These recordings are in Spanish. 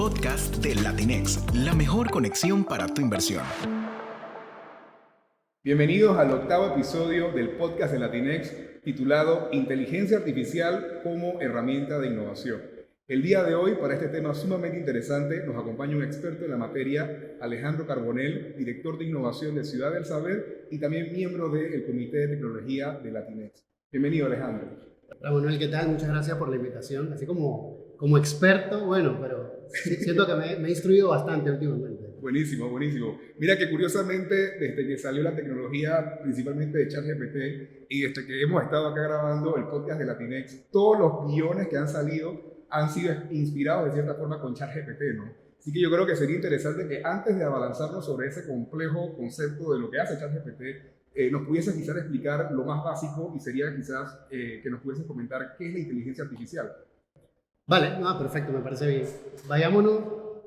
podcast de Latinex, la mejor conexión para tu inversión. Bienvenidos al octavo episodio del podcast de Latinex titulado Inteligencia Artificial como herramienta de innovación. El día de hoy, para este tema sumamente interesante, nos acompaña un experto en la materia, Alejandro Carbonell, director de innovación de Ciudad del Saber y también miembro del Comité de Tecnología de Latinex. Bienvenido, Alejandro. Hola, Manuel, ¿qué tal? Muchas gracias por la invitación. Así como experto, bueno, pero siento que me he instruido bastante últimamente. Buenísimo, buenísimo. Mira que curiosamente, desde que salió la tecnología, principalmente de ChatGPT, y desde que hemos estado acá grabando el podcast de Latinex, todos los guiones que han salido han sido inspirados de cierta forma con ChatGPT, ¿no? Así que yo creo que sería interesante que antes de abalanzarnos sobre ese complejo concepto de lo que hace ChatGPT, nos pudiese quizás explicar lo más básico y sería quizás que nos pudiesen comentar qué es la inteligencia artificial. Vale, no, perfecto, me parece bien. Vayámonos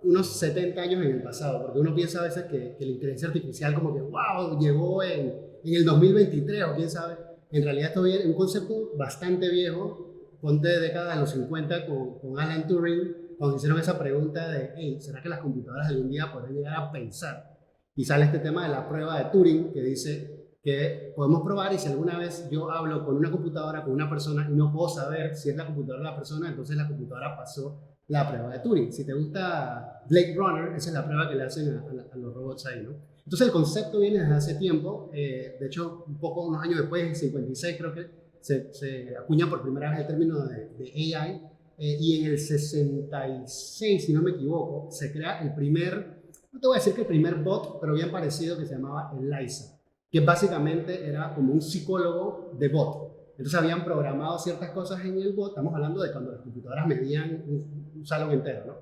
unos 70 años en el pasado, porque uno piensa a veces que la inteligencia artificial como que, wow, llegó en el 2023 o quién sabe. En realidad esto es un concepto bastante viejo, ponte de década de los 50 con Alan Turing, cuando hicieron esa pregunta de, hey, ¿será que las computadoras algún día podrán llegar a pensar? Y sale este tema de la prueba de Turing que dice que podemos probar y si alguna vez yo hablo con una computadora, con una persona y no puedo saber si es la computadora o la persona, entonces la computadora pasó la prueba de Turing. Si te gusta Blade Runner, esa es la prueba que le hacen a los robots ahí, ¿no? Entonces el concepto viene desde hace tiempo, de hecho un poco unos años después, en 56 creo que se acuña por primera vez el término de AI, y en el 66, si no me equivoco, se crea el primer, no te voy a decir que el primer bot, pero bien parecido, que se llamaba ELIZA, que básicamente era como un psicólogo de bot. Entonces habían programado ciertas cosas en el bot, estamos hablando de cuando las computadoras medían un salón entero, ¿no?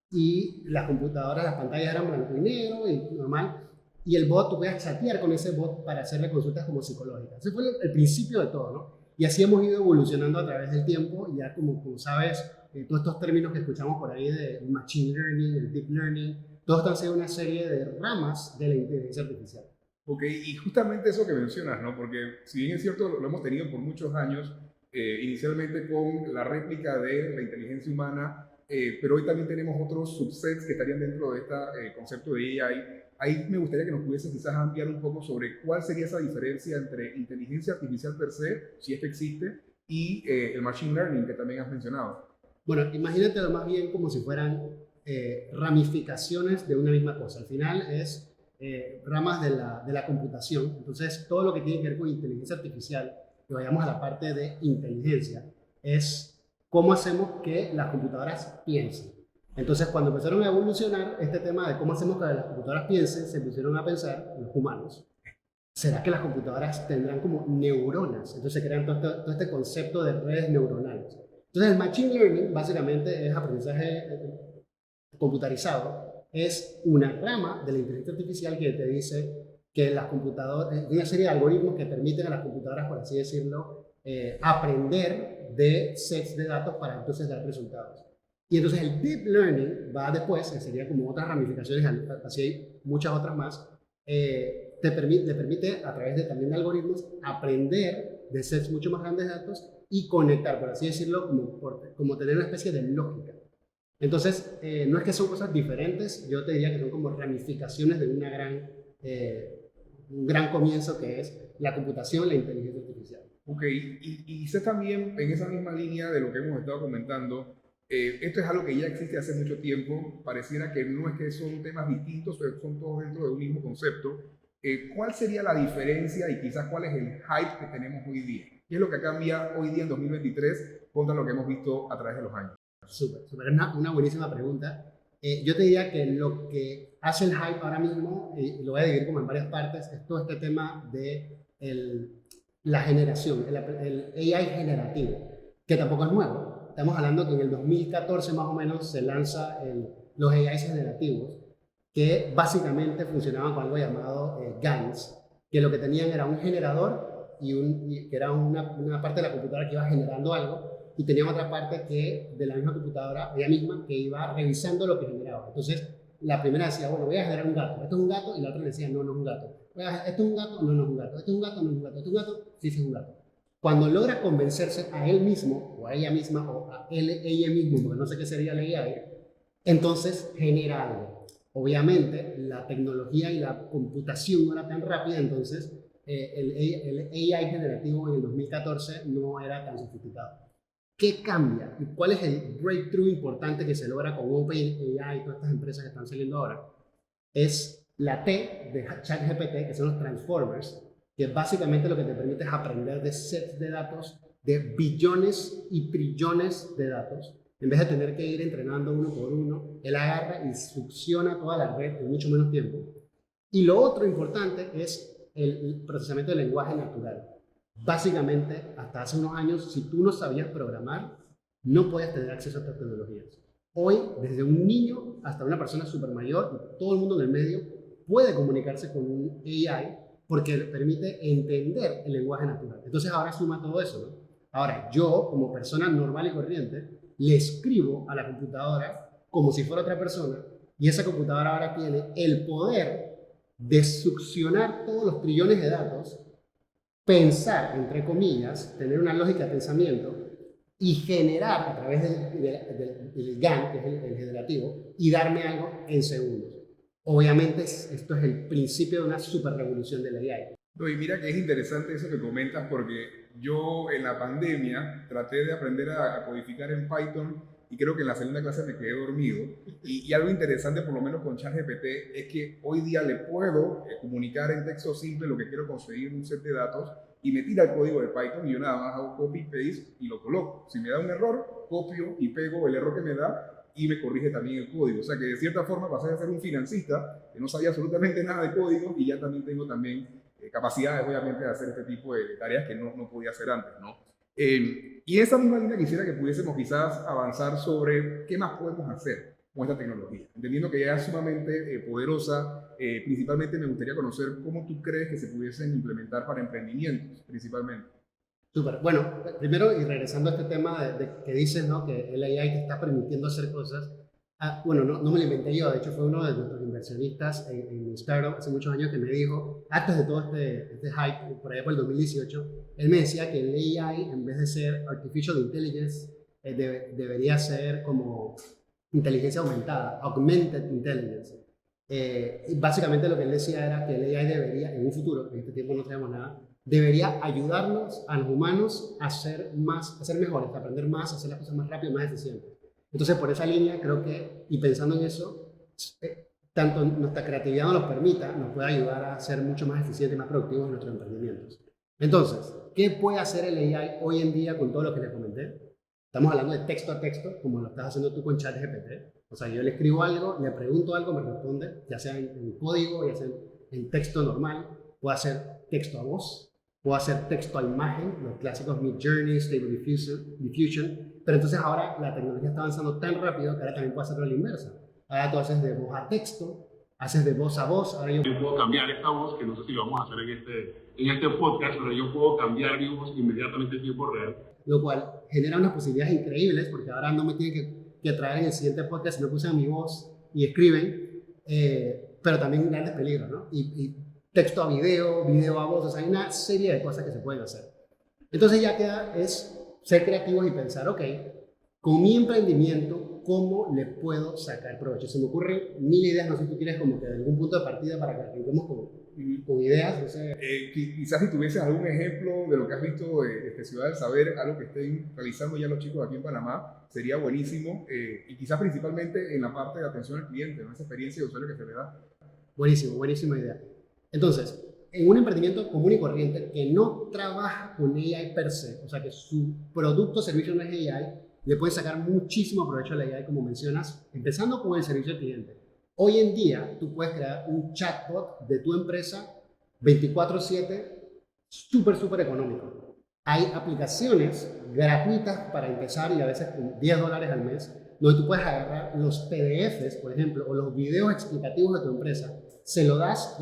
Y las computadoras, las pantallas eran blanco y negro y normal, y el bot, tú podías chatear con ese bot para hacerle consultas como psicológicas. Ese fue el principio de todo, ¿no? Y así hemos ido evolucionando a través del tiempo, y ya como sabes, todos estos términos que escuchamos por ahí de machine learning, el deep learning, todos están siendo una serie de ramas de la inteligencia artificial. Ok, y justamente eso que mencionas, ¿no? Porque si bien es cierto, lo hemos tenido por muchos años, inicialmente con la réplica de la inteligencia humana, pero hoy también tenemos otros subsets que estarían dentro de este concepto de AI. Ahí me gustaría que nos pudiese quizás ampliar un poco sobre cuál sería esa diferencia entre inteligencia artificial per se, si es que existe, y el machine learning que también has mencionado. Bueno, imagínatelo más bien como si fueran ramificaciones de una misma cosa. Al final es ramas de la computación. Entonces, todo lo que tiene que ver con inteligencia artificial, que vayamos a la parte de inteligencia, es cómo hacemos que las computadoras piensen. Entonces, cuando empezaron a evolucionar este tema de cómo hacemos que las computadoras piensen, se pusieron a pensar, los humanos, ¿será que las computadoras tendrán como neuronas? Entonces se crean todo este concepto de redes neuronales. Entonces, el machine learning básicamente es aprendizaje computarizado, es una rama de la inteligencia artificial que te dice que las computadoras, una serie de algoritmos que permiten a las computadoras, por así decirlo, aprender de sets de datos para entonces dar resultados. Y entonces el deep learning va después, que sería como otras ramificaciones, así hay muchas otras más, le permite a través de también de algoritmos aprender de sets mucho más grandes de datos y conectar, por así decirlo, como tener una especie de lógica. Entonces, no es que son cosas diferentes, yo te diría que son como ramificaciones de un gran comienzo que es la computación, la inteligencia artificial. Ok, y sé también en esa misma línea de lo que hemos estado comentando, esto es algo que ya existe hace mucho tiempo, pareciera que no es que son temas distintos, pero son todos dentro de un mismo concepto. ¿Cuál sería la diferencia y quizás cuál es el hype que tenemos hoy día? ¿Qué es lo que cambia hoy día en 2023 contra lo que hemos visto a través de los años? Súper, una buenísima pregunta. Yo te diría que lo que hace el hype ahora mismo, y lo voy a dividir como en varias partes, es todo este tema de la generación, el AI generativo, que tampoco es nuevo. Estamos hablando que en el 2014 más o menos se lanza los AIs generativos, que básicamente funcionaban con algo llamado GANs, que lo que tenían era un generador y que era una parte de la computadora que iba generando algo, y tenía otra parte que de la misma computadora, ella misma, que iba revisando lo que generaba. Entonces, la primera decía, bueno, voy a generar un gato, esto es un gato, y la otra decía, no, no es un gato. ¿Esto es un gato? No, no es un gato. ¿Esto es un gato? No es un gato. ¿Esto es un gato? Sí, sí es un gato. Cuando logra convencerse a él mismo, o a ella misma, o a ella mismo, porque no sé qué sería la AI, Entonces genera algo. Obviamente, la tecnología y la computación no era tan rápida, entonces el AI generativo en el 2014 no era tan sofisticado. ¿Qué cambia? ¿Y cuál es el breakthrough importante que se logra con OpenAI y todas estas empresas que están saliendo ahora? Es la T de ChatGPT, que son los transformers, que básicamente lo que te permite es aprender de sets de datos, de billones y trillones de datos. En vez de tener que ir entrenando uno por uno, él agarra y succiona toda la red en mucho menos tiempo. Y lo otro importante es el procesamiento del lenguaje natural. Básicamente, hasta hace unos años, si tú no sabías programar, no podías tener acceso a estas tecnologías. Hoy, desde un niño hasta una persona súper mayor, todo el mundo en el medio puede comunicarse con un AI porque le permite entender el lenguaje natural. Entonces ahora suma todo eso, ¿no? Ahora, yo, como persona normal y corriente, le escribo a la computadora como si fuera otra persona y esa computadora ahora tiene el poder de succionar todos los trillones de datos, pensar, entre comillas, tener una lógica de pensamiento y generar a través del GAN, que es el generativo, y darme algo en segundos. Obviamente esto es el principio de una super revolución de la AI. No, y mira que es interesante eso que comentas porque yo en la pandemia traté de aprender a codificar en Python y creo que en la segunda clase me quedé dormido. Y algo interesante, por lo menos con ChatGPT, es que hoy día le puedo comunicar en texto simple lo que quiero conseguir en un set de datos y me tira el código de Python y yo nada más hago copy-paste y lo coloco. Si me da un error, copio y pego el error que me da y me corrige también el código. O sea que de cierta forma pasé a ser un financista que no sabía absolutamente nada de código y ya también tengo también capacidades, obviamente, de hacer este tipo de tareas que no podía hacer antes, ¿no? Y en esa misma línea quisiera que pudiésemos quizás avanzar sobre qué más podemos hacer con esta tecnología, entendiendo que ya es sumamente poderosa. Principalmente me gustaría conocer cómo tú crees que se pudiesen implementar para emprendimientos, principalmente. Súper. Bueno, primero, y regresando a este tema de que dices, ¿no? Que el AI te está permitiendo hacer cosas. Bueno, no me lo inventé yo, de hecho fue uno de nuestros inversionistas en startup hace muchos años que me dijo, antes de todo este hype, por allá por el 2018, él me decía que el AI, en vez de ser Artificial Intelligence, debería ser como inteligencia aumentada, Augmented Intelligence. Y básicamente lo que él decía era que el AI debería, en un futuro, en este tiempo no sabemos nada, debería ayudarnos a los humanos a ser mejores, a aprender más, a hacer las cosas más rápido, más eficientes. Entonces, por esa línea, creo que, y pensando en eso, tanto nuestra creatividad nos permita, nos puede ayudar a ser mucho más eficientes y más productivos en nuestros emprendimientos. Entonces, ¿qué puede hacer el AI hoy en día con todo lo que les comenté? Estamos hablando de texto a texto, como lo estás haciendo tú con ChatGPT. O sea, yo le escribo algo, le pregunto algo, me responde, ya sea en código, ya sea en texto normal. Puedo hacer texto a voz, puedo hacer texto a imagen, los clásicos Midjourney, Stable Diffusion. Pero entonces ahora la tecnología está avanzando tan rápido que ahora también puedo hacerlo a la inversa. Ahora tú haces de voz a texto, haces de voz a voz. Ahora yo puedo cambiar esta voz, que no sé si lo vamos a hacer en este podcast, pero yo puedo cambiar mi voz inmediatamente en tiempo real. Lo cual genera unas posibilidades increíbles, porque ahora no me tienen que traer en el siguiente podcast, sino que usan mi voz y escriben, pero también grandes peligros, ¿no? Y texto a video, video a voz, o sea, hay una serie de cosas que se pueden hacer. Entonces ya queda es ser creativos y pensar, ok, con mi emprendimiento, ¿cómo le puedo sacar provecho? Se me ocurren mil ideas, no sé si tú quieres como que de algún punto de partida para que arranquemos con ideas, no sé. Quizás si tuvieses algún ejemplo de lo que has visto de Ciudad del Saber, algo que estén realizando ya los chicos aquí en Panamá, sería buenísimo. Y quizás principalmente en la parte de atención al cliente, ¿no? Esa experiencia de usuario que se le da. Buenísimo, buenísima idea. Entonces, en un emprendimiento común y corriente que no trabaja con AI per se, o sea que su producto o servicio no es AI, le puedes sacar muchísimo provecho a la AI, como mencionas, empezando con el servicio al cliente. Hoy en día, tú puedes crear un chatbot de tu empresa 24/7, súper económico. Hay aplicaciones gratuitas para empezar y a veces con $10 al mes, donde tú puedes agarrar los PDFs, por ejemplo, o los videos explicativos de tu empresa, se lo das,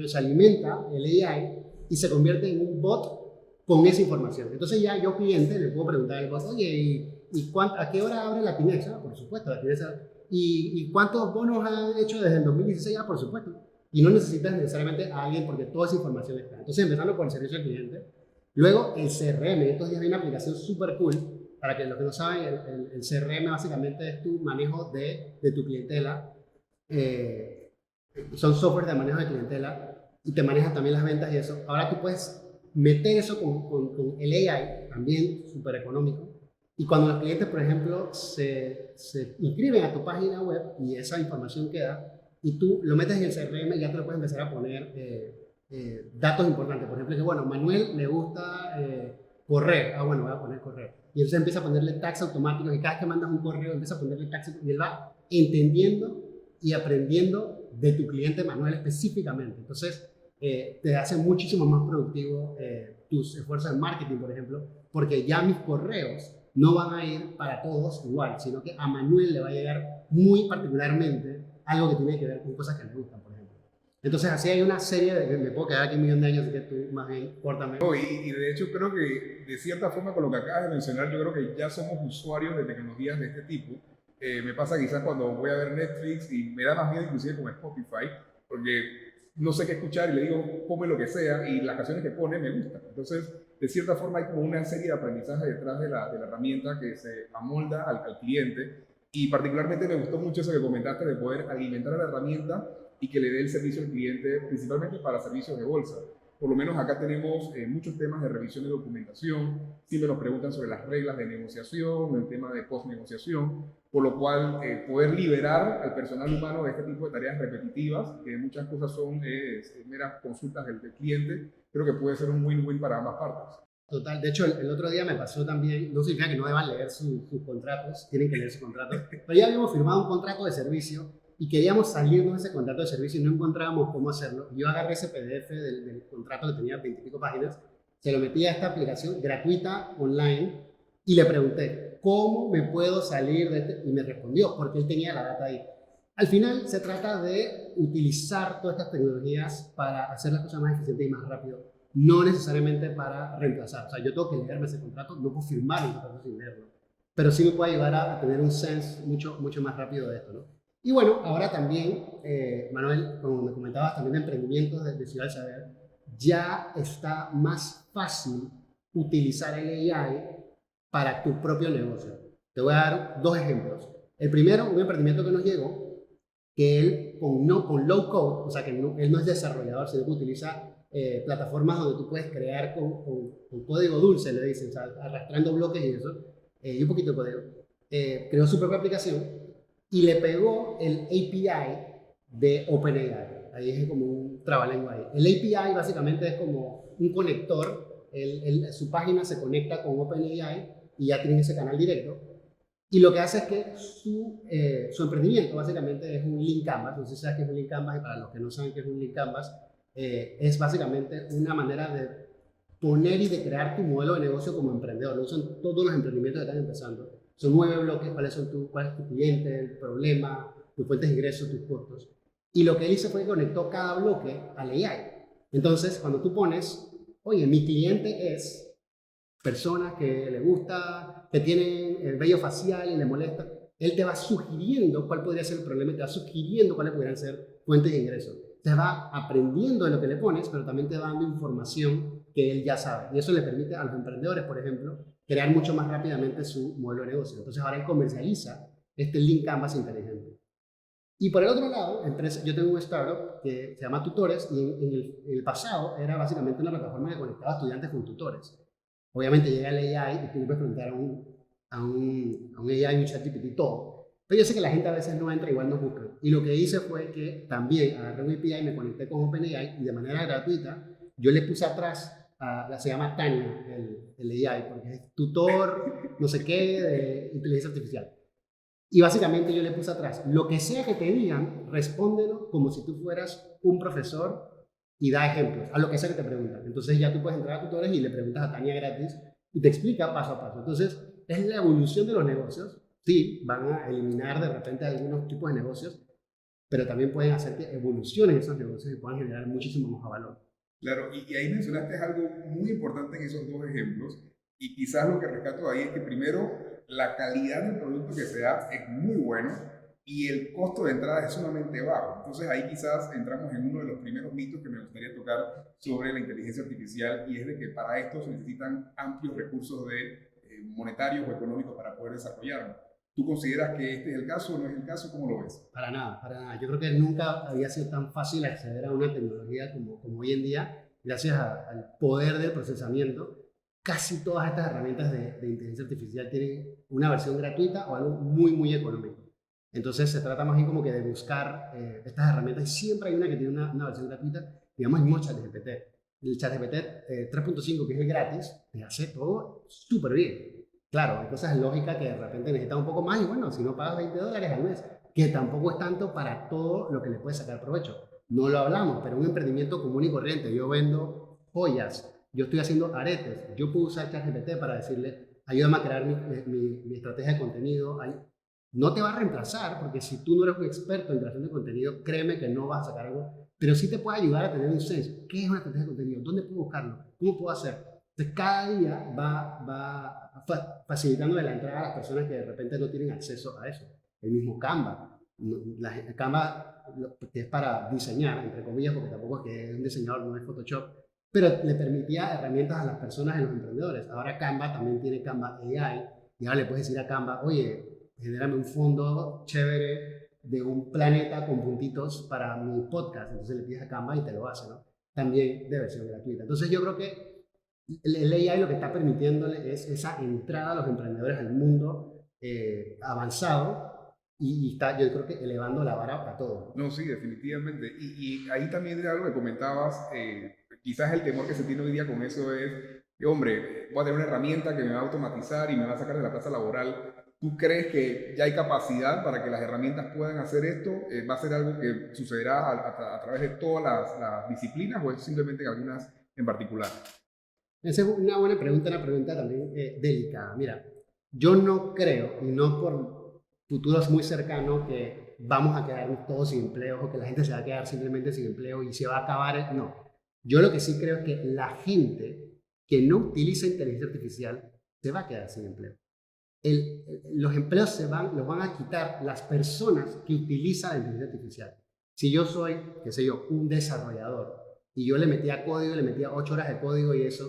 se alimenta el AI y se convierte en un bot con esa información. Entonces ya yo cliente le puedo preguntar al bot, oye, ¿a qué hora abre Latinex? Por supuesto, Latinex. ¿Y cuántos bonos han hecho desde el 2016? Por supuesto. Y no necesitas necesariamente a alguien porque toda esa información está. Entonces, empezando por el servicio al cliente. Luego, el CRM. Estos días hay una aplicación súper cool para que los que no saben, el CRM básicamente es tu manejo de tu clientela. Son software de manejo de clientela y te maneja también las ventas y eso. Ahora tú puedes meter eso con el AI, también súper económico. Y cuando los clientes, por ejemplo, se inscriben a tu página web y esa información queda, y tú lo metes en el CRM y ya te lo puedes empezar a poner datos importantes. Por ejemplo, que bueno, Manuel le gusta correr. Ah, bueno, voy a poner correr. Y entonces empieza a ponerle tags automáticos y cada vez que mandas un correo empieza a ponerle tags y él va entendiendo y aprendiendo de tu cliente Manuel específicamente. Entonces, te hace muchísimo más productivo tus esfuerzos en marketing, por ejemplo, porque ya mis correos no van a ir para todos igual, sino que a Manuel le va a llegar muy particularmente algo que tiene que ver con cosas que le gustan, por ejemplo. Entonces, así hay una serie de... Me puedo quedar aquí 1.000.000 de años, así que tú más bien córtame. No, y de hecho creo que de cierta forma con lo que acabas de mencionar, yo creo que ya somos usuarios de tecnologías de este tipo. Me pasa quizás cuando voy a ver Netflix y me da más miedo inclusive con Spotify, porque no sé qué escuchar y le digo ponme lo que sea y las canciones que pone me gustan. Entonces, de cierta forma hay como una serie de aprendizaje detrás de la herramienta que se amolda al cliente, y particularmente me gustó mucho eso que comentaste de poder alimentar a la herramienta y que le dé el servicio al cliente, principalmente para servicios de bolsa. Por lo menos acá tenemos muchos temas de revisión de documentación, siempre nos preguntan sobre las reglas de negociación, el tema de post-negociación, por lo cual poder liberar al personal humano de este tipo de tareas repetitivas, que muchas cosas son meras consultas del cliente, creo que puede ser un win-win para ambas partes. Total, de hecho el otro día me pasó también, no significa que no deban leer sus contratos, tienen que leer sus contratos, pero ya habíamos firmado un contrato de servicio y queríamos salirnos de ese contrato de servicio y no encontrábamos cómo hacerlo. Yo agarré ese PDF del contrato que tenía 20 y pico páginas, se lo metí a esta aplicación gratuita online y le pregunté, ¿cómo me puedo salir de este? Y me respondió, porque él tenía la data ahí. Al final se trata de utilizar todas estas tecnologías para hacer las cosas más eficientes y más rápido, no necesariamente para reemplazar. O sea, yo tengo que leerme ese contrato, no puedo firmar un contrato sin leerlo, pero sí me puede ayudar a tener un sense mucho más rápido de esto, ¿no? Y bueno, ahora también, Manuel, como me comentabas, también de emprendimientos de Ciudad del Saber, ya está más fácil utilizar el AI para tu propio negocio. Te voy a dar dos ejemplos. El primero, un emprendimiento que nos llegó, que él con low code, o sea que él no es desarrollador, sino que utiliza plataformas donde tú puedes crear con código dulce, le dicen, o sea, arrastrando bloques y eso, y un poquito de código. Creó su propia aplicación y le pegó el API de OpenAI. Ahí es como un trabalengua ahí. El API básicamente es como un conector. Su página se conecta con OpenAI y ya tienen ese canal directo. Y lo que hace es que su emprendimiento básicamente es un link canvas. No sé si sabes qué es un link canvas, y para los que no saben qué es un link canvas, es básicamente una manera de poner y de crear tu modelo de negocio como emprendedor. Lo usan todos los emprendimientos que están empezando. Son 9 bloques, cuál es tu cliente, el problema, tus fuentes de ingresos, tus costos. Y lo que él hizo fue que conectó cada bloque al AI. Entonces, cuando tú pones, oye, mi cliente es personas que le gusta, que tienen el vello facial y le molesta, él te va sugiriendo cuál podría ser el problema y te va sugiriendo cuáles podrían ser fuentes de ingresos. Te va aprendiendo de lo que le pones, pero también te va dando información que él ya sabe. Y eso le permite a los emprendedores, por ejemplo, crear mucho más rápidamente su modelo de negocio. Entonces ahora él comercializa este link canvas inteligente. Y por el otro lado, yo tengo un startup que se llama Tutores y en el pasado era básicamente una plataforma que conectaba estudiantes con tutores. Obviamente llega el AI y tú le puedes preguntar a un AI, un ChatGPT, todo. Pero yo sé que la gente a veces no entra, igual nos busca. Y lo que hice fue que también agarré un API, me conecté con OpenAI y de manera gratuita yo le puse atrás, se llama Tania, el AI, porque es tutor, no sé qué, de inteligencia artificial. Y básicamente yo le puse atrás, lo que sea que te digan, respóndelo como si tú fueras un profesor y da ejemplos a lo que sea que te preguntan. Entonces ya tú puedes entrar a tutores y le preguntas a Tania gratis y te explica paso a paso. Entonces es la evolución de los negocios. Sí, van a eliminar de repente algunos tipos de negocios, pero también pueden hacer que evolucionen esos negocios y puedan generar muchísimo más valor. Claro, y ahí mencionaste algo muy importante en esos dos ejemplos, y quizás lo que rescato ahí es que primero la calidad del producto que se da es muy bueno y el costo de entrada es sumamente bajo. Entonces ahí quizás entramos en uno de los primeros mitos que me gustaría tocar sobre la inteligencia artificial, y es de que para esto se necesitan amplios recursos de monetarios o económicos para poder desarrollarlo. ¿Tú consideras que este es el caso o no es el caso? ¿Cómo lo ves? Para nada, para nada. Yo creo que nunca había sido tan fácil acceder a una tecnología como hoy en día, gracias al poder del procesamiento. Casi todas estas herramientas de inteligencia artificial tienen una versión gratuita o algo muy, muy económico. Entonces se trata más bien como que de buscar estas herramientas, y siempre hay una que tiene una versión gratuita, digamos el mismo ChatGPT. El ChatGPT 3.5, que es el gratis, te hace todo súper bien. Claro, hay cosas lógicas que de repente necesitas un poco más, y bueno, si no pagas $20 al mes, que tampoco es tanto para todo lo que le puedes sacar provecho. No lo hablamos, pero un emprendimiento común y corriente. Yo vendo joyas, yo estoy haciendo aretes, yo puedo usar ChatGPT para decirle, ayúdame a crear mi estrategia de contenido. No te va a reemplazar, porque si tú no eres un experto en creación de contenido, créeme que no vas a sacar algo, pero sí te puede ayudar a tener un sense. ¿Qué es una estrategia de contenido? ¿Dónde puedo buscarlo? ¿Cómo puedo hacer? Entonces, cada día va facilitando la entrada a las personas que de repente no tienen acceso a eso. El mismo Canva. Canva, que es para diseñar, entre comillas, porque tampoco es que es un diseñador, no es Photoshop, pero le permitía herramientas a las personas y los emprendedores. Ahora Canva también tiene Canva AI, y ahora le puedes decir a Canva, oye, genérame un fondo chévere de un planeta con puntitos para mi podcast. Entonces le pides a Canva y te lo hace, ¿no? También de versión gratuita. Entonces yo creo que el AI lo que está permitiéndole es esa entrada a los emprendedores al mundo avanzado, y está, yo creo que elevando la vara a todo. No, sí, definitivamente. Y ahí también de algo que comentabas, quizás el temor que se tiene hoy día con eso es, hombre, voy a tener una herramienta que me va a automatizar y me va a sacar de la plaza laboral. ¿Tú crees que ya hay capacidad para que las herramientas puedan hacer esto? ¿Va a ser algo que sucederá a través de todas las disciplinas, o es simplemente en algunas en particular? Esa es una buena pregunta, una pregunta también delicada. Mira, yo no creo, y no por futuros muy cercanos, que vamos a quedarnos todos sin empleo, o que la gente se va a quedar simplemente sin empleo y se va a acabar. No. Yo lo que sí creo es que la gente que no utiliza inteligencia artificial se va a quedar sin empleo. Los empleos los van a quitar las personas que utilizan la inteligencia artificial. Si yo soy, qué sé yo, un desarrollador, y yo le metía código, le metía 8 horas de código y eso,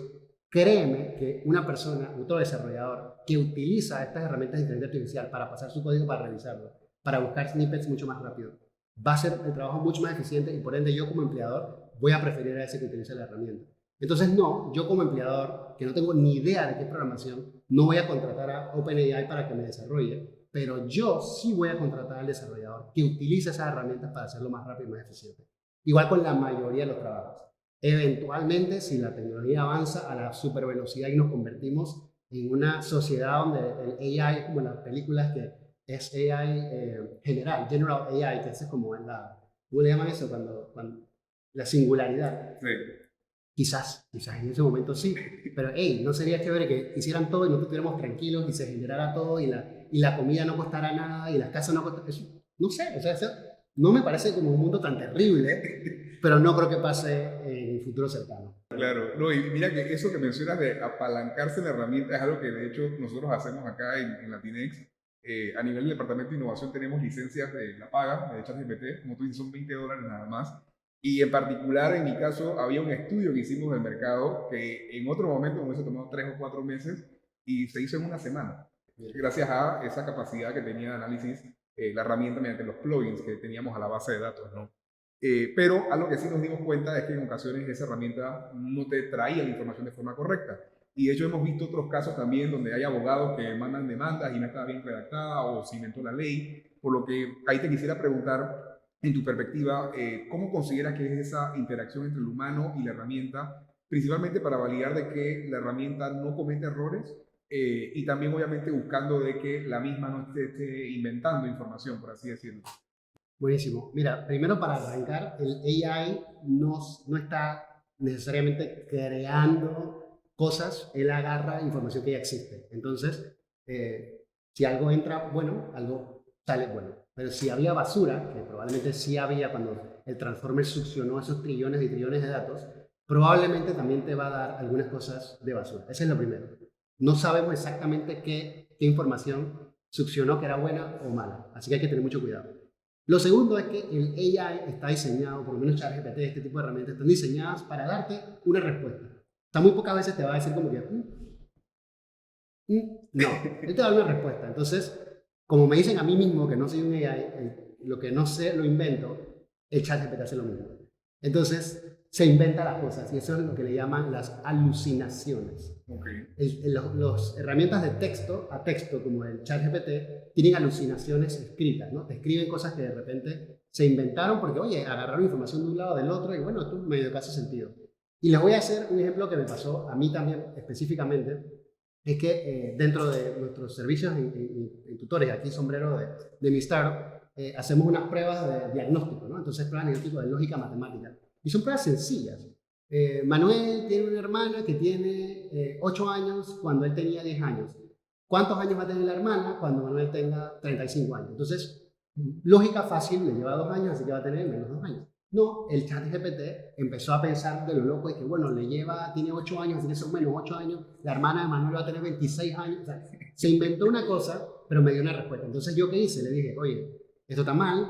créeme que una persona, otro desarrollador, que utiliza estas herramientas de inteligencia artificial para pasar su código, para revisarlo, para buscar snippets mucho más rápido, va a hacer el trabajo mucho más eficiente, y por ende yo como empleador voy a preferir a ese que utilice la herramienta. Entonces no, yo como empleador, que no tengo ni idea de qué es programación, no voy a contratar a OpenAI para que me desarrolle, pero yo sí voy a contratar al desarrollador que utilice esas herramientas para hacerlo más rápido y más eficiente. Igual con la mayoría de los trabajos. Eventualmente, si la tecnología avanza a la super velocidad y nos convertimos en una sociedad donde el AI es como en las películas, que es AI General AI, que es como en ¿cómo le llaman eso? Cuando la singularidad. Sí. Quizás en ese momento sí, pero hey, ¿no sería chévere que hicieran todo y nosotros estuviéramos tranquilos y se generara todo, y la comida no costara nada y las casas no costaran? No sé, o sea, eso no me parece como un mundo tan terrible, pero no creo que pase en el futuro cercano. Claro, no, y mira que eso que mencionas de apalancarse en la herramienta es algo que de hecho nosotros hacemos acá en Latinex. A nivel del departamento de innovación tenemos licencias de la paga de ChatGPT, como tú dices, son $20 nada más. Y en particular, en mi caso, había un estudio que hicimos del mercado que en otro momento me hubiese tomado 3 o 4 meses y se hizo en una semana, gracias a esa capacidad que tenía de análisis la herramienta mediante los plugins que teníamos a la base de datos, ¿no? Pero algo que sí nos dimos cuenta es que en ocasiones esa herramienta no te traía la información de forma correcta. Y de hecho hemos visto otros casos también donde hay abogados que mandan demandas y no está bien redactada o se inventó la ley, por lo que ahí te quisiera preguntar, en tu perspectiva, ¿cómo consideras que es esa interacción entre el humano y la herramienta, principalmente para validar de que la herramienta no comete errores y también obviamente buscando de que la misma no esté inventando información, por así decirlo? Buenísimo. Mira, primero, para arrancar, el AI no está necesariamente creando cosas, él agarra información que ya existe. Entonces, si algo entra bueno, algo sale bueno. Pero si había basura, que probablemente sí había cuando el Transformer succionó esos trillones y trillones de datos, probablemente también te va a dar algunas cosas de basura. Ese es lo primero. No sabemos exactamente qué información succionó que era buena o mala, así que hay que tener mucho cuidado. Lo segundo es que el AI está diseñado, por lo menos ChatGPT, este tipo de herramientas, están diseñadas para darte una respuesta. O sea, muy pocas veces te va a decir como que No, él te da una respuesta. Entonces, como me dicen a mí mismo que no soy un AI, lo que no sé lo invento, el ChatGPT hace lo mismo. Entonces, se inventa las cosas y eso es lo que le llaman las alucinaciones. Okay. Las herramientas de texto a texto, como el ChatGPT, tienen alucinaciones escritas, ¿no? Te escriben cosas que de repente se inventaron porque, oye, agarraron información de un lado del otro y bueno, esto medio que hace sentido. Y les voy a hacer un ejemplo que me pasó a mí también específicamente, es que dentro de nuestros servicios en tutores, aquí Sombrero de mi startup, hacemos unas pruebas de diagnóstico, ¿no? Entonces, pruebas de diagnóstico de lógica matemática. Y son pruebas sencillas. Manuel tiene una hermana que tiene 8 años cuando él tenía 10 años. ¿Cuántos años va a tener la hermana cuando Manuel tenga 35 años? Entonces, lógica fácil, le lleva 2 años, así que va a tener menos 2 años. No, el ChatGPT empezó a pensar de lo loco y que, bueno, tiene 8 años, así que son menos 8 años, la hermana de Manuel va a tener 26 años. O sea, se inventó una cosa, pero me dio una respuesta. Entonces, ¿yo qué hice? Le dije, oye, esto está mal,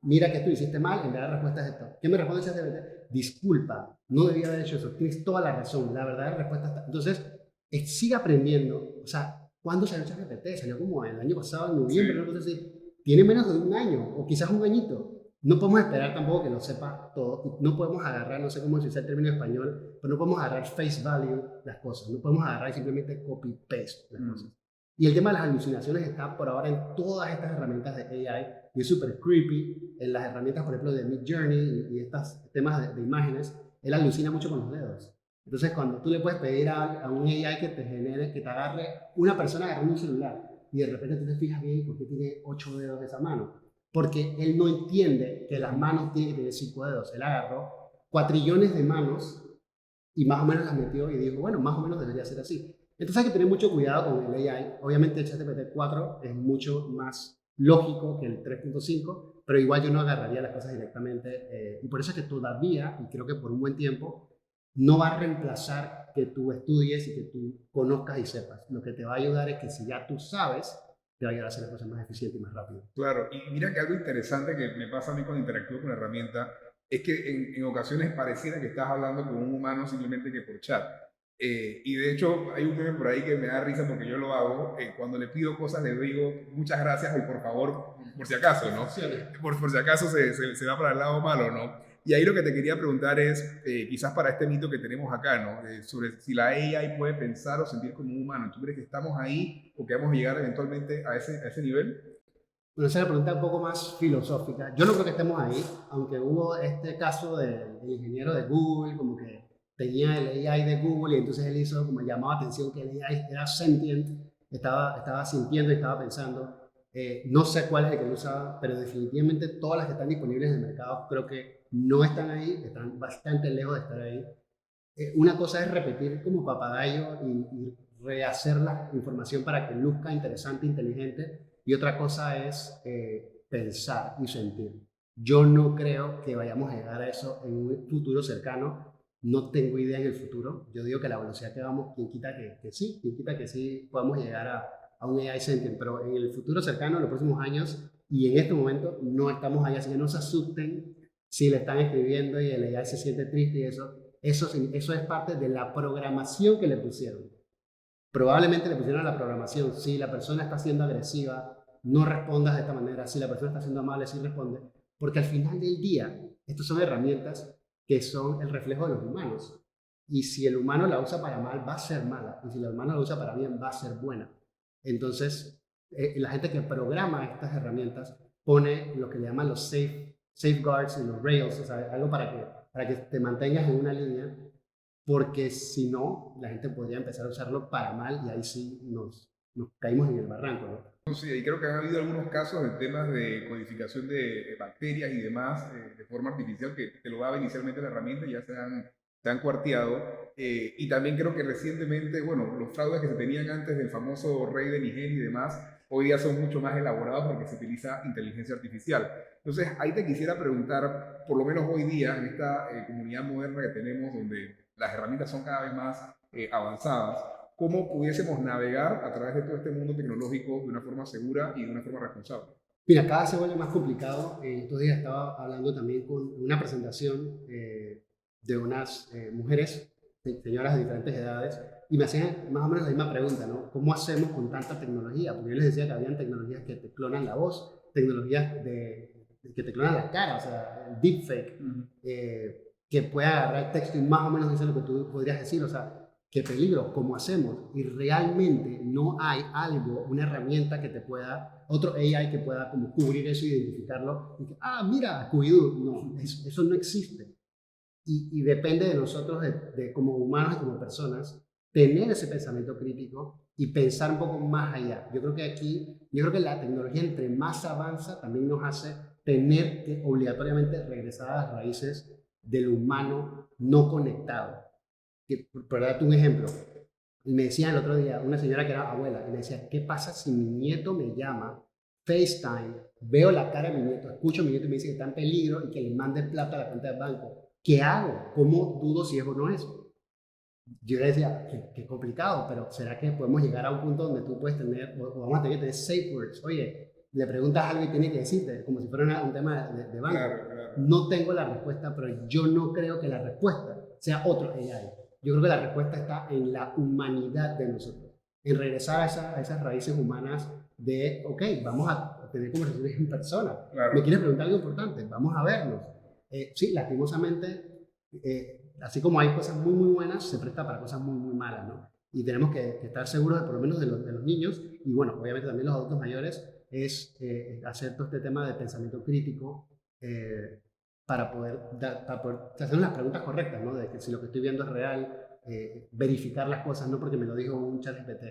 mira que tú hiciste mal, en verdad la respuesta es esto. ¿Qué me responde ChatGPT? Disculpa, no debía haber hecho eso, tienes toda la razón, la verdadera respuesta está... Entonces, sigue aprendiendo. O sea, ¿cuándo salió ChatGPT? Salió como el año pasado, en noviembre, sí. No sé si tiene menos de un año, o quizás un añito. No podemos esperar tampoco que lo sepa todo. No podemos agarrar, no sé cómo se dice el término en español, pero no podemos agarrar face value las cosas. No podemos agarrar y simplemente copy-paste las cosas. Y el tema de las alucinaciones está por ahora en todas estas herramientas de AI y es súper creepy. En las herramientas, por ejemplo, de Midjourney y estos temas de imágenes, él alucina mucho con los dedos. Entonces, cuando tú le puedes pedir a un AI que te genere, que te agarre una persona agarrando un celular y de repente tú te fijas bien por qué tiene 8 dedos de esa mano. Porque él no entiende que las manos tienen que tener 5 dedos. Él agarró cuatrillones de manos y más o menos las metió y dijo, bueno, más o menos debería ser así. Entonces hay que tener mucho cuidado con el AI. Obviamente el ChatGPT 4 es mucho más lógico que el 3.5, pero igual yo no agarraría las cosas directamente. Y por eso es que todavía, y creo que por un buen tiempo, no va a reemplazar que tú estudies y que tú conozcas y sepas. Lo que te va a ayudar es que si ya tú sabes, te va a ayudar a hacer las cosas más eficientes y más rápido. Claro, y mira que algo interesante que me pasa a mí cuando interactúo con la herramienta es que en ocasiones pareciera que estás hablando con un humano simplemente que por chat. Y de hecho hay un meme por ahí que me da risa porque yo lo hago. Cuando le pido cosas le digo muchas gracias y por favor, por si acaso, ¿no? Por si acaso se va para el lado malo, ¿no? Y ahí lo que te quería preguntar es, quizás para este mito que tenemos acá, ¿no? Sobre si la AI puede pensar o sentir como un humano. ¿Tú crees que estamos ahí o que vamos a llegar eventualmente a ese nivel? Bueno, esa es una pregunta un poco más filosófica. Yo no creo que estemos ahí, aunque hubo este caso del ingeniero de Google, como que tenía el AI de Google y entonces él hizo como llamaba atención que el AI era sentient, estaba sintiendo y estaba pensando. No sé cuál es el que lo usaba, pero definitivamente todas las que están disponibles en el mercado creo que no están ahí, están bastante lejos de estar ahí. Una cosa es repetir como papagayo y rehacer la información para que luzca interesante, inteligente, y otra cosa es pensar y sentir. Yo no creo que vayamos a llegar a eso en un futuro cercano. No tengo idea en el futuro. Yo digo que la velocidad que vamos, quien quita que sí, quien quita que sí podamos llegar a un AI sentient, pero en el futuro cercano, en los próximos años y en este momento no estamos ahí, así que no se asusten si le están escribiendo y el AI se siente triste y eso es parte de la programación que le pusieron. Probablemente le pusieron a la programación. Si la persona está siendo agresiva, no respondas de esta manera. Si la persona está siendo amable, sí responde. Porque al final del día, estas son herramientas que son el reflejo de los humanos. Y si el humano la usa para mal, va a ser mala. Y si el humano la usa para bien, va a ser buena. Entonces, la gente que programa estas herramientas pone lo que le llaman los safeguards y los rails, o sea, algo para que te mantengas en una línea, porque si no, la gente podría empezar a usarlo para mal y ahí sí nos caímos en el barranco, ¿no? Sí, y creo que han habido algunos casos de temas de codificación de bacterias y demás de forma artificial que te lo daba inicialmente la herramienta y ya se han cuarteado. Y también creo que recientemente, bueno, los fraudes que se tenían antes del famoso rey de Nigeria y demás, hoy día son mucho más elaborados porque se utiliza inteligencia artificial. Entonces, ahí te quisiera preguntar, por lo menos hoy día, en esta comunidad moderna que tenemos, donde las herramientas son cada vez más avanzadas, ¿cómo pudiésemos navegar a través de todo este mundo tecnológico de una forma segura y de una forma responsable? Mira, cada vez se vuelve más complicado. Estos días estaba hablando también con una presentación de unas mujeres señoras de diferentes edades, y me hacían más o menos la misma pregunta, ¿no? ¿Cómo hacemos con tanta tecnología? Porque yo les decía que habían tecnologías que te clonan la voz, tecnologías que te clonan la cara, o sea, el deepfake, que puede agarrar el texto y más o menos dice lo que tú podrías decir, o sea, qué peligro, ¿cómo hacemos? Y realmente no hay algo, una herramienta que te pueda, otro AI que pueda como cubrir eso, identificarlo, y que, mira, Scooby-Doo, no, eso no existe. Y depende de nosotros, como humanos y como personas, tener ese pensamiento crítico y pensar un poco más allá. Yo creo que la tecnología entre más avanza también nos hace tener que obligatoriamente regresar a las raíces del humano no conectado. Por darte un ejemplo, me decía el otro día una señora que era abuela y me decía, ¿qué pasa si mi nieto me llama, FaceTime, veo la cara de mi nieto, escucho a mi nieto y me dice que está en peligro y que le mande plata a la cuenta del banco? ¿Qué hago? ¿Cómo dudo si es o no es? Yo le decía, qué complicado, pero ¿será que podemos llegar a un punto donde tú puedes tener, o vamos a tener que tener safe words? Oye, le preguntas algo y tiene que decirte, como si fuera un tema de banco. Claro. No tengo la respuesta, pero yo no creo que la respuesta sea otro AI. Yo creo que la respuesta está en la humanidad de nosotros, en regresar a esas raíces humanas de, ok, vamos a tener conversaciones en persona. Claro. ¿Me quieres preguntar algo importante? Vamos a vernos. Sí, lastimosamente, así como hay cosas muy, muy buenas, se presta para cosas muy, muy malas, ¿no? Y tenemos que estar seguros, por lo menos de los niños, y bueno, obviamente también los adultos mayores, es hacer todo este tema de pensamiento crítico para poder hacer las preguntas correctas, ¿no? De que si lo que estoy viendo es real, verificar las cosas, no porque me lo dijo un chat GPT,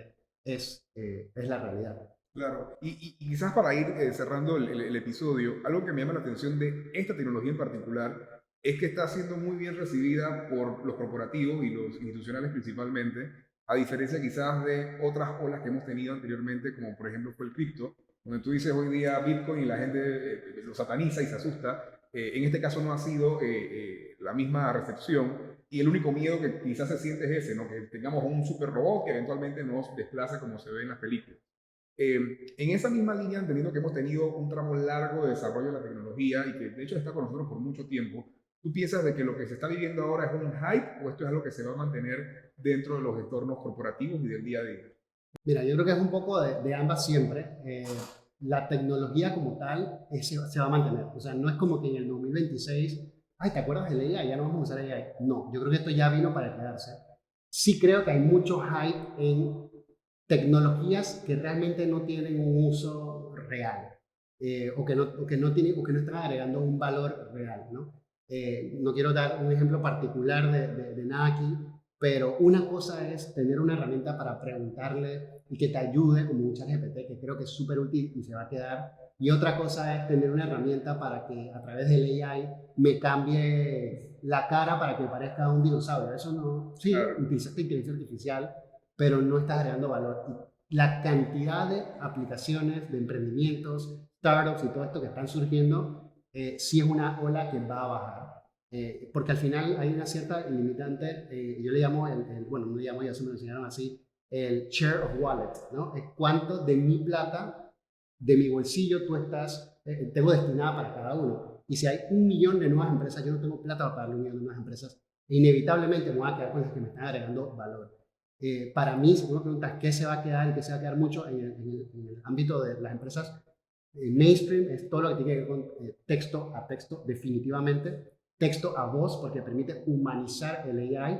es la realidad. Claro, y quizás para ir cerrando el episodio, algo que me llama la atención de esta tecnología en particular es que está siendo muy bien recibida por los corporativos y los institucionales principalmente, a diferencia quizás de otras olas que hemos tenido anteriormente, como por ejemplo fue el cripto, donde tú dices hoy día Bitcoin y la gente lo sataniza y se asusta. En este caso no ha sido la misma recepción y el único miedo que quizás se siente es ese, ¿no? Que tengamos un super robot que eventualmente nos desplace como se ve en las películas. En esa misma línea, entendiendo que hemos tenido un tramo largo de desarrollo de la tecnología y que de hecho está con nosotros por mucho tiempo, ¿tú piensas de que lo que se está viviendo ahora es un hype o esto es algo que se va a mantener dentro de los entornos corporativos y del día a día? Mira, yo creo que es un poco de ambas siempre. La tecnología como tal se va a mantener. O sea, no es como que en el 2026, ay, ¿te acuerdas del AI? Ya no vamos a usar AI. No, yo creo que esto ya vino para quedarse. Sí creo que hay mucho hype en tecnologías que realmente no tienen un uso real o que no están agregando un valor real, ¿no? No quiero dar un ejemplo particular de nada aquí, pero una cosa es tener una herramienta para preguntarle y que te ayude, como un ChatGPT, que creo que es súper útil y se va a quedar. Y otra cosa es tener una herramienta para que a través del AI me cambie la cara para que parezca un dinosaurio. Eso no, sí, utilizaste inteligencia artificial, pero no estás agregando valor. Y la cantidad de aplicaciones, de emprendimientos, startups y todo esto que están surgiendo, sí es una ola que va a bajar. Porque al final hay una cierta limitante, yo le llamo, bueno, no le llamo, ya se me lo enseñaron así, el share of wallet, ¿no? Es cuánto de mi plata, de mi bolsillo, tengo destinada para cada uno. Y si hay 1 millón de nuevas empresas, yo no tengo plata para pagarle 1 millón de nuevas empresas, e inevitablemente me voy a quedar con las que me están agregando valor. Para mí, si me preguntas qué se va a quedar y qué se va a quedar mucho en el ámbito de las empresas, mainstream es todo lo que tiene que ver con texto a texto, definitivamente. Texto a voz, porque permite humanizar el AI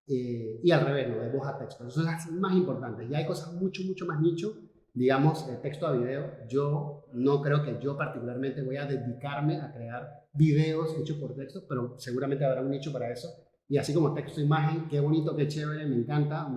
y al revés, ¿no? De voz a texto. Eso es las más importante. Ya hay cosas mucho, mucho más nicho, digamos, texto a video. Yo no creo que yo particularmente voy a dedicarme a crear videos hechos por texto, pero seguramente habrá un nicho para eso. Y así como texto, imagen, qué bonito, qué chévere, me encanta,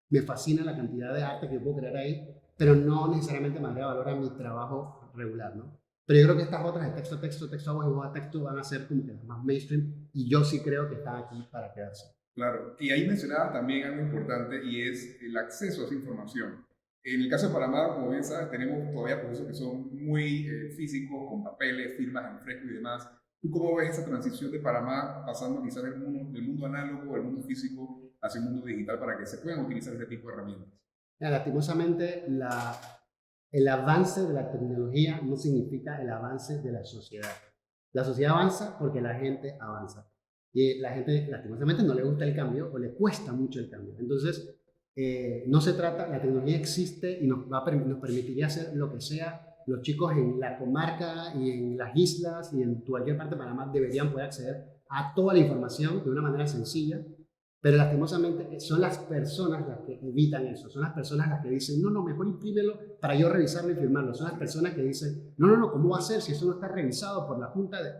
me fascina la cantidad de arte que puedo crear ahí, pero no necesariamente me agrega valor a mi trabajo regular, ¿no? Pero yo creo que estas otras de texto, texto, texto a voz y voz a texto van a ser como que las más mainstream y yo sí creo que están aquí para quedarse. Claro, y ahí mencionabas también algo importante y es el acceso a esa información. En el caso de Panamá, como bien sabes, tenemos todavía procesos que son muy físicos, con papeles, firmas en fresco y demás. ¿Tú cómo ves esa transición de Panamá pasando quizás del mundo análogo, del mundo físico, hacia el mundo digital para que se puedan utilizar este tipo de herramientas? Lastimosamente, el avance de la tecnología no significa el avance de la sociedad. La sociedad avanza porque la gente avanza. Y la gente lastimosamente no le gusta el cambio o le cuesta mucho el cambio. Entonces, no se trata, la tecnología existe y nos permitiría hacer lo que sea. Los chicos en la comarca y en las islas y en cualquier parte de Panamá deberían poder acceder a toda la información de una manera sencilla, pero lastimosamente son las personas las que evitan eso, son las personas las que dicen, no, mejor imprímelo para yo revisarlo y firmarlo, son las personas que dicen, no, ¿cómo va a ser si eso no está revisado por la Junta de...?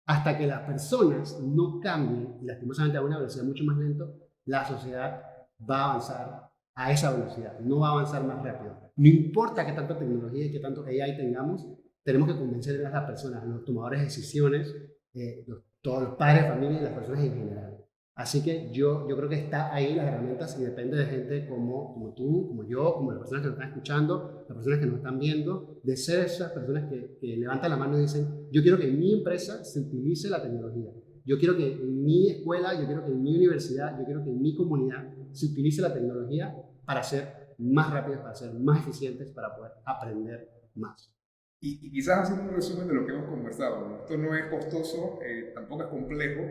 Hasta que las personas no cambien, y lastimosamente a una velocidad mucho más lenta, la sociedad va a avanzar a esa velocidad, no va a avanzar más rápido. No importa qué tanta tecnología y qué tanto AI tengamos, tenemos que convencer a las personas, a los tomadores de decisiones, todos los padres de familia y las personas en general. Así que yo creo que está ahí las herramientas y depende de gente como tú, como yo, como las personas que nos están escuchando, las personas que nos están viendo, de ser esas personas que levantan la mano y dicen, yo quiero que en mi empresa se utilice la tecnología. Yo quiero que en mi escuela, yo quiero que en mi universidad, yo quiero que en mi comunidad se utilice la tecnología para ser más rápidos, para ser más eficientes, para poder aprender más. Y quizás haciendo un resumen de lo que hemos conversado, ¿no? Esto no es costoso, tampoco es complejo.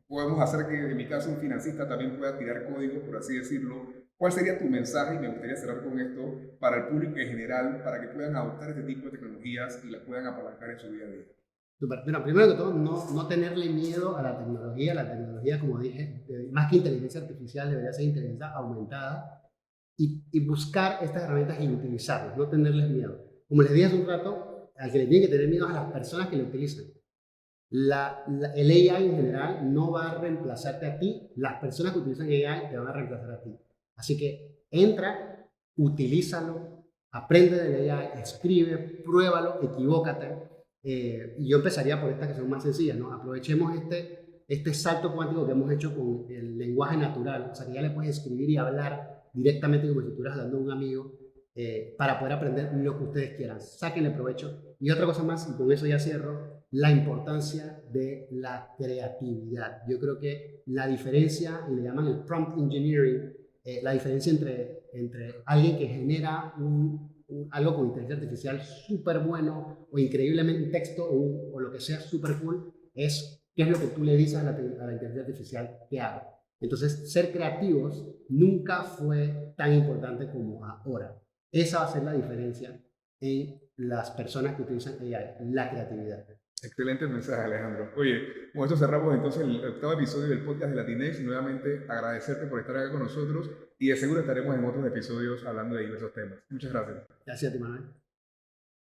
Podemos hacer que, en mi caso, un financista también pueda tirar código, por así decirlo. ¿Cuál sería tu mensaje? Y me gustaría cerrar con esto para el público en general, para que puedan adoptar este tipo de tecnologías y las puedan apalancar en su día a día. Super. Bueno, primero que todo, no tenerle miedo a la tecnología. La tecnología, como dije, más que inteligencia artificial, debería ser inteligencia aumentada y buscar estas herramientas y utilizarlas, no tenerles miedo. Como les dije hace un rato, al que le tiene que tener miedo es a las personas que lo utilizan. El AI en general no va a reemplazarte a ti, las personas que utilizan AI te van a reemplazar a ti. Así que entra, utilízalo, aprende del AI, escribe, pruébalo, equivócate. Y yo empezaría por estas que son más sencillas, ¿no? Aprovechemos este salto cuántico que hemos hecho con el lenguaje natural, o sea que ya le puedes escribir y hablar directamente como si estuvieras hablando a un amigo, para poder aprender lo que ustedes quieran. Sáquenle provecho. Y otra cosa más, y con eso ya cierro, la importancia de la creatividad. Yo creo que la diferencia, y le llaman el prompt engineering, la diferencia entre alguien que genera algo con inteligencia artificial súper bueno o increíblemente texto o lo que sea súper cool, es qué es lo que tú le dices a la inteligencia artificial que haga. Entonces, ser creativos nunca fue tan importante como ahora. Esa va a ser la diferencia en las personas que utilizan AI, la creatividad. Excelente mensaje, Alejandro. Oye, con esto cerramos entonces el octavo episodio del podcast de Latinex. Nuevamente agradecerte por estar acá con nosotros y de seguro estaremos en otros episodios hablando de diversos temas. Muchas gracias. Gracias a ti, Manuel.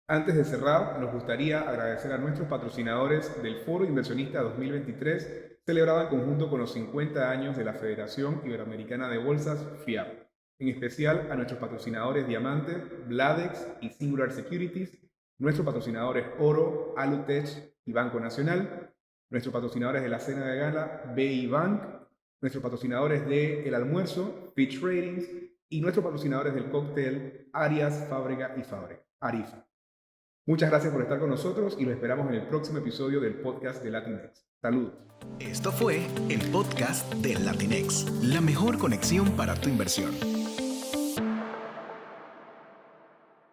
Antes de cerrar, nos gustaría agradecer a nuestros patrocinadores del Foro Inversionista 2023, celebrado en conjunto con los 50 años de la Federación Iberoamericana de Bolsas, FIAB. En especial a nuestros patrocinadores Diamante, Bladex y Singular Securities, nuestros patrocinadores Oro, Alutech y Banco Nacional, nuestros patrocinadores de la cena de gala, BI Bank, nuestros patrocinadores de El Almuerzo, Fitch Ratings, y nuestros patrocinadores del cóctel, Arias, Fábrega y Arifa. Muchas gracias por estar con nosotros y los esperamos en el próximo episodio del podcast de Latinex. Saludos. Esto fue el podcast de Latinex, la mejor conexión para tu inversión.